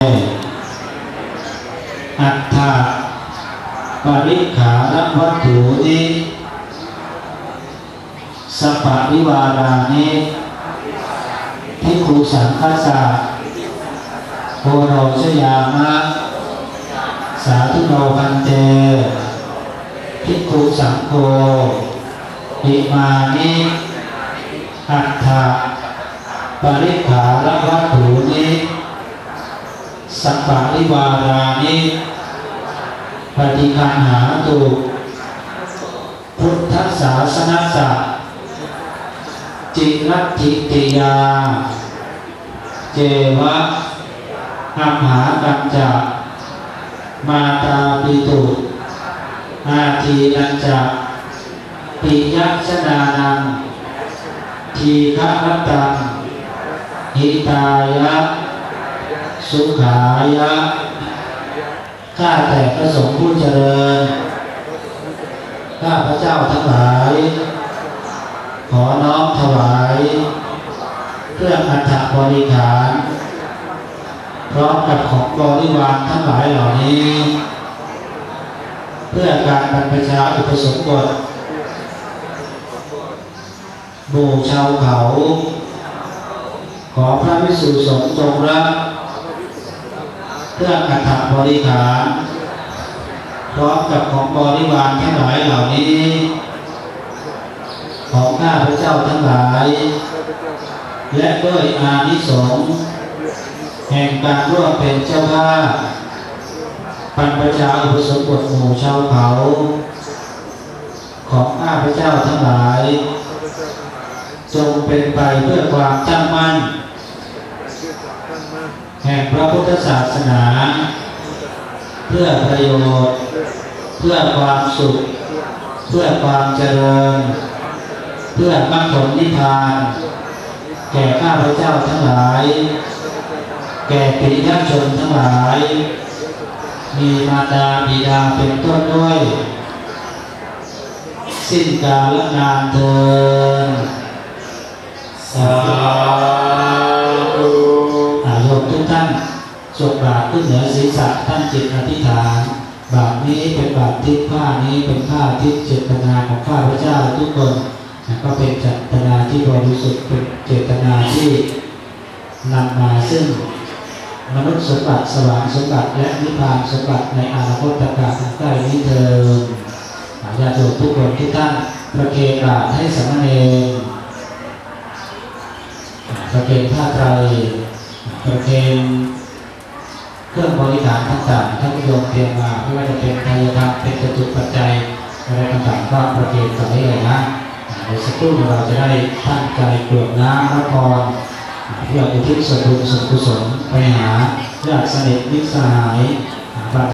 อัตถะปริขารวัตถุนิสัพพะวิวารานิภิกขุสังฆัสสะโอโรชยามะสาธุโนพันเตภิกขุสังโฆอิมานิอัตถะปริขารวัตถุนิสัพพะวิวารานิปฏิคันหาตุพุทธศาสนสัจจิรัตถิติยาเจวะอัมหากัญจมาตาปิตุอาทีนัญจปิยัชนานังทีฆะรัตตังหิตายะสุขายะข้าแต่พระสงฆ์ผู้เจริญข้าพระเจ้าทั้งหลายขอน้อมถวายเครื่องอัฐบริขารพร้อมกับของบริวารทั้งหลายเหล่านี้เพื่อการบรรพชาอุปสมบทหมู่ชาวเขาขอพระภิกษุสงฆ์จงรับเครื่องอัฐบริขารพร้อมกับของบริวารทั้งหลายเหล่านี้ของข้าพระเจ้าทั้งหลายและด้วยอานิสงส์แห่งการร่วมเป็นเจ้าภาพบรรพชาอุปสมบทหมู่ชาวเขาของข้าพระเจ้าทั้งหลายจงเป็นไปเพื่อความตั้งมั่นแห่งพระพุทธศาสนาเพื่อประโยชน์เพื่อความสุขเพื่อความเจริญเพื่อมรรคผลนิพพานแก่ข้าพเจ้าทั้งหลายแก่ปิยชนทั้งหลายมีมารดาบิดาเป็นต้นด้วยสิ้นกาลนานเทินสาธุโยมทุกท่านจงบาตรขึ้นเหนือศีรษะท่านจิตอธิษฐานบาตรนี้เป็นบาตรทิพย์ผ้านี้เป็นผ้าทิพย์เจตนาของข้าพเจ้าทุกคนก็เป็นเจตนาที่บริสุทธิ์เป็นเจตนาที่นำมาซึ่งมนุษย์สมบัติสวรรค์สมบัติและนิพพานสมบัติในอนาคตการใกล้นี้เถิดญาติโยมทุกคนที่ท่านประเคนบาตรให้สามเณรประเคนผ้าไตรประเคนเครื่องบริการต่างๆท่านโยมเตรียมมาไม่ว่าจะเป็นทายธรรมเป็นจตุปัจจัยอะไรต่างๆก็ประเคนต่อได้เลยนะในสักครู่เราจะได้ตั้งใจกรวดน้ำพระพรเพื่ออุทิศส่วนบุญส่วนกุศลไปหาญาติสนิทมิตรสหาย